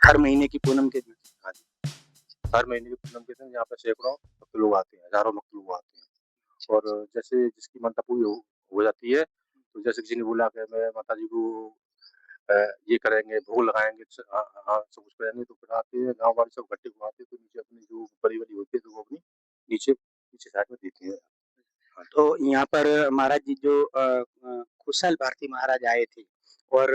हर महीने की पूनम के दिन? हाँ जी, हर महीने की पूनम के दिन यहाँ पे सैकड़ों भक्त लोग आते हैं, हज़ारों भक्त लोग आते हैं। अच्छा, और अच्छा। जैसे जिसकी मनता पूरी हो जाती है, तो जैसे किसी ने बोला कि मैं माता जी को अ, ये करेंगे, भोग लगाएँगे, हाँ, सब कुछ करेंगे, तो फिर आते हैं, गाँव वाले सब इकट्ठे हो आते हैं, तो नीचे अपनी जो बड़ी-बड़ी होती है, तो वो अपनी नीचे नीचे साइड में देती है। हाँ जी। तो यहाँ पर महाराज जी जो कुशल भारती महाराज आए थे और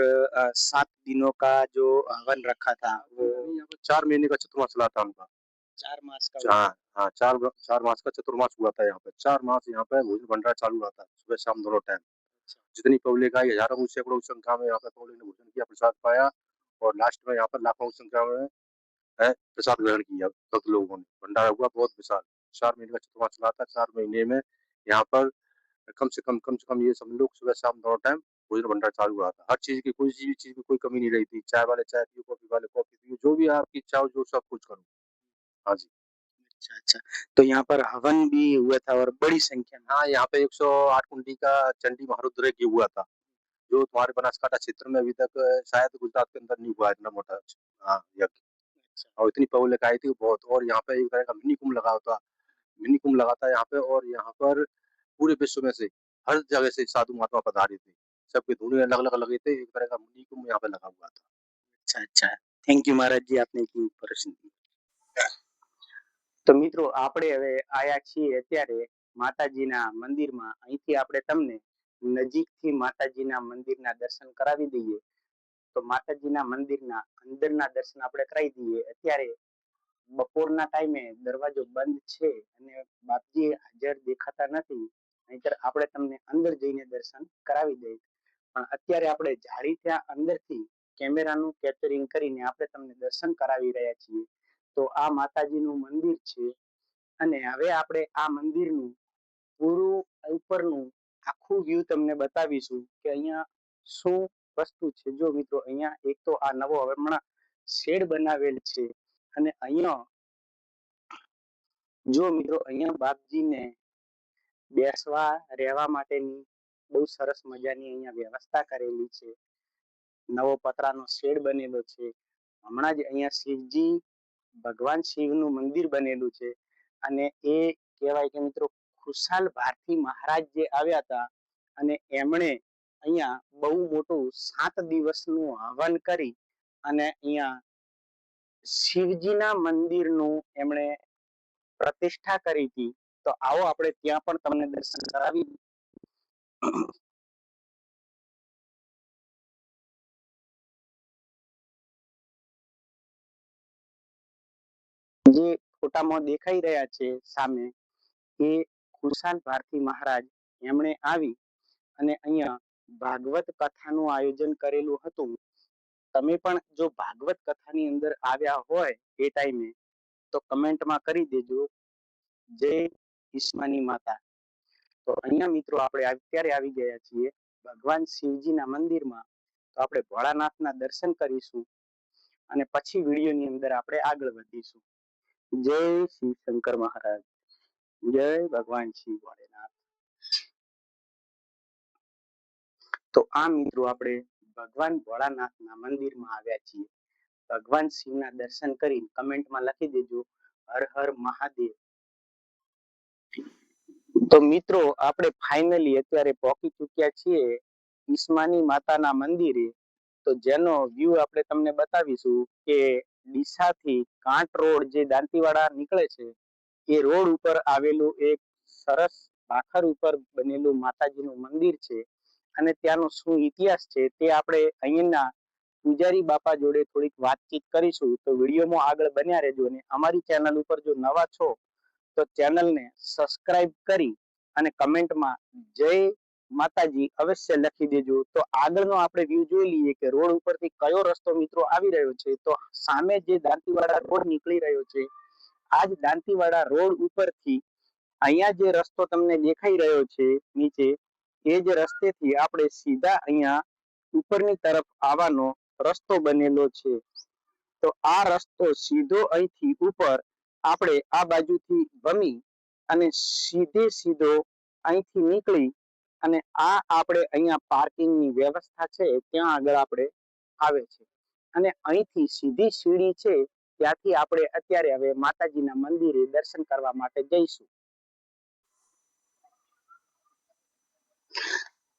7 दिनों का जो हवन रखा था वो नहीं, यहाँ पे 4 महीने का चतुर्मास चला था उनका। 4 मास का हुआ हाँ, था। हाँ, 4 मास का चतुर्मास हुआ था यहाँ पे। 4 मास यहाँ पे भोजन भंडारा चालू रहा था, सुबह-शाम दोनों टाइम। अच्छा, जितनी पब्लिक आई, हज़ारों की सैकड़ों की संख्या में यहाँ पे पब्लिक ने भोजन किया, प्रसाद पाया और लास्ट में यहाँ पर लाखों की संख्या में प्रसाद ग्रहण किया भक्त लोगों ने। भंडारा हुआ बहुत विशाल। 4 महीने का चतुर्मास चला था, 4 महीने में यहाँ पर कम से कम ये समझ लो सुबह-शाम दोनों टाइम भोजन भंडार चालू रहा था। हर चीज़ की कोई सी भी चीज़ की कोई कमी नहीं रही थी। चाय वाले चाय पियो, कॉफ़ी वाले कॉफ़ी पियो, जो भी आपकी इच्छा हो, जो सब कुछ करो। हाँ जी। अच्छा, अच्छा। तो यहाँ पर हवन भी हुआ था और बड़ी संख्या में। हाँ, यहाँ पे 108 कुंडी का चंडी महारुद्र यज्ञ हुआ था, जो तुम्हारे बनासकांठा क्षेत्र में अभी तक शायद गुजरात के अंदर नहीं हुआ है इतना मोटा हाँ, यज्ञ। अच्छा, और इतनी पब्लिक आई थी बहुत और यहाँ पे एक तरह का मिनी कुंभ लगा था। मिनी कुंभ लगा था यहाँ पे और यहाँ पर पूरे विश्व में से हर जगह से साधु महात्मा पधारे थे। सबके धूनी अलग-अलग लगे थे, एक तरह का मिनी कुंभ यहाँ पे लगा हुआ था। अच्छा, अच्छा। थैंक यू महाराज जी आपने इतनी प्रश्न की। તો મિત્રો આપણે હવે આયા છીએ અત્યારે માતાજીના મંદિરમાં. અહીંથી આપણે તમને નજીકથી માતાજીના મંદિરના દર્શન કરાવી દઈએ. તો માતાજીના મંદિરના અંદરના દર્શન આપણે કરાવી દઈએ. અત્યારે બપોરના ટાઈમે દરવાજો બંધ છે અને બાપજી હાજર દેખાતા નથી. નહીંતર આપણે તમને અંદર જઈને દર્શન કરાવી દઈએ. પણ અત્યારે આપણે જાળી ત્યાં અંદરથી કેમેરાનું કેપ્ચરિંગ કરીને આપણે તમને દર્શન કરાવી રહ્યા છીએ. તો આ માતાજીનું મંદિર છે અને હવે આપણે આ મંદિરનું પૂરું ઉપરનું આખું વ્યૂ તમને બતાવીશું કે અહીંયા શું વસ્તુ છે. જો મિત્રો અહીંયા એક તો આ નવો હમણાં શેડ બનાવેલ છે અને અહીંયા જો મિત્રો અહીંયા બાપજીને બેસવા રહેવા માટેની બહુ સરસ મજાની અહીંયા વ્યવસ્થા કરેલી છે. નવો પતરાનો શેડ બનેલો છે. હમણાં જ અહીંયા શિવજી ભગવાન શિવનું મંદિર બનેલું છે અને એ કહેવાય કે મિત્રો ખુશાલ ભારતી મહારાજ જે આવ્યા હતા અને એમણે અહીંયા બહુ મોટું 7 દિવસનું હવન કરી અને અહીંયા શિવજીના મંદિરનું એમણે પ્રતિષ્ઠા કરી હતી. તો આવો આપણે ત્યાં પણ તમને દર્શન કરાવી. જે ફોટામાં દેખાઈ રહ્યા છે સામે એ ખુશાલ ભારતી મહારાજ એમણે આવી અને અહીંયા ભાગવત કથાનું આયોજન કરેલું હતું. તમે પણ જો ભાગવત કથાની અંદર આવ્યા હોય એ ટાઈમે તો કમેન્ટમાં કરી દેજો જય ઈસ્માની માતા. તો અહીંયા મિત્રો આપણે અત્યારે આવી ગયા છીએ ભગવાન શિવજીના મંદિરમાં. તો આપણે ભોળાનાથના દર્શન કરીશું અને પછી વિડીયોની અંદર આપણે આગળ વધીશું. જય શિવ શંકર મહારાજ, જય ભગવાન શિવ ભોળેનાથ. તો આ મિત્રો આપણે ભગવાન ભોળાનાથના મંદિરમાં આવ્યા છીએ. ભગવાન શિવના દર્શન કરી કમેન્ટમાં લખી દેજો હર હર મહાદેવ. તો મિત્રો આપણે ફાઇનલી અત્યારે પહોંચી ચૂક્યા છીએ ઈસ્માની માતાના મંદિરે. તો જેનો વ્યૂ આપણે તમને બતાવીશું કે ડીસાથી કાંટ રોડ જે દાંતીવાડા નીકળે છે એ રોડ ઉપર આવેલું એક સરસ ભાખર ઉપર બનેલું માતાજીનું મંદિર છે અને ત્યાંનો શું ઇતિહાસ છે તે આપણે અહીંના પૂજારી બાપા જોડે થોડીક વાતચીત કરીશું. તો વિડીયોમાં આગળ બન્યા રહેજો અને અમારી ચેનલ ઉપર જો નવા છો તો ચેનલને સબસ્ક્રાઇબ કરી અને કમેન્ટમાં જય માતાજી અવશ્ય લખી દેજો. તો આગળનો આપણે વ્યૂ જોઈ લઈએ કે રોડ ઉપરથી કયો રસ્તો મિત્રો આવી રહ્યો છે. તો સામે જે દાંતીવાડા રોડ નીકળી રહ્યો છે આ જ દાંતીવાડા રોડ ઉપરથી અહીંયા જે રસ્તો તમને દેખાઈ રહ્યો છે નીચે એ જ રસ્તેથી આપણે સીધા અહીંયા ઉપરની તરફ આવવાનો રસ્તો બનેલો છે. તો આ રસ્તો સીધો અહીંથી ઉપર આપણે આ બાજુથી ભમી અને સીધો અહીંથી નીકળી અને આ આપણે અહીંયા પાર્કિંગની વ્યવસ્થા છે ત્યાં આગળ આપણે આવે છે અને અહીંથી સીધી સીડી છે, ત્યાંથી આપણે અત્યારે હવે માતાજીના મંદિરે દર્શન કરવા માટે જઈશું.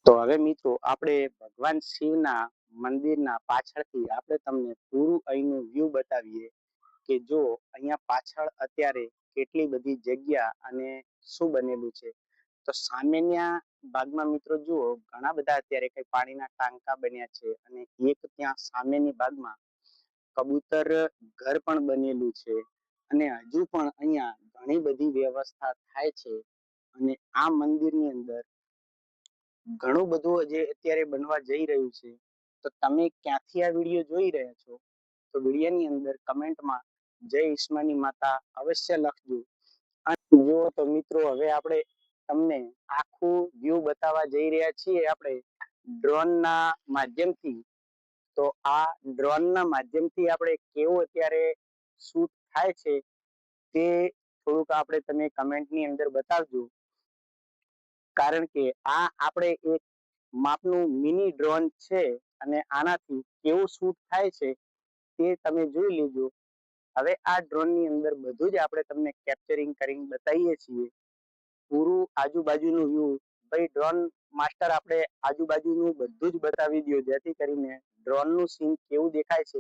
તો હવે મિત્રો આપણે ભગવાન શિવના મંદિરના પાછળથી આપણે તમને પૂરું અહીંનું વ્યૂ બતાવીએ કે જો અહીંયા પાછળ અત્યારે કેટલી બધી જગ્યા અને શું બનેલું છે. તો સામેના ભાગમાં મિત્રો જુઓ ઘણા બધા અત્યારે કઈ પાણીના ટાંકા બન્યા છે અને એક ત્યાં સામેની ભાગમાં કબૂતર ઘર પણ બનેલું છે અને હજુ પણ અહીંયા ઘણી બધી વ્યવસ્થા થાય છે અને આ મંદિરની અંદર ઘણું બધું જે અત્યારે બનવા જઈ રહ્યું છે. તો તમે ક્યાંથી આ વિડીયો જોઈ રહ્યા છો તો વિડીયોની અંદર કમેન્ટમાં જય ઈસ્માની માતા અવશ્ય લખજો. અને જો તો મિત્રો હવે આપણે તમને આખું વ્યૂ બતાવવા જઈ રહ્યા છીએ આપણે ડ્રોનના માધ્યમથી. તો આ ડ્રોનના માધ્યમથી આપણે કેવું અત્યારે શૂટ થાય છે તે થોડુંક આપણે તમે કમેન્ટની અંદર બતાવજો. કારણ કે આ આપણે એક માપનું મિની ડ્રોન છે અને આનાથી કેવું શૂટ થાય છે તે તમે જોઈ લેજો. હવે આ ડ્રોનની અંદર બધું જ આપણે તમને કેપ્ચરિંગ કરીને બતાવીએ છીએ, પૂરું આજુબાજુનું વ્યૂ. ભાઈ ડ્રોન માસ્ટર આપણે આજુબાજુનું બધું જ બતાવી દો જેથી કરીને ડ્રોનનું સીન કેવું દેખાય છે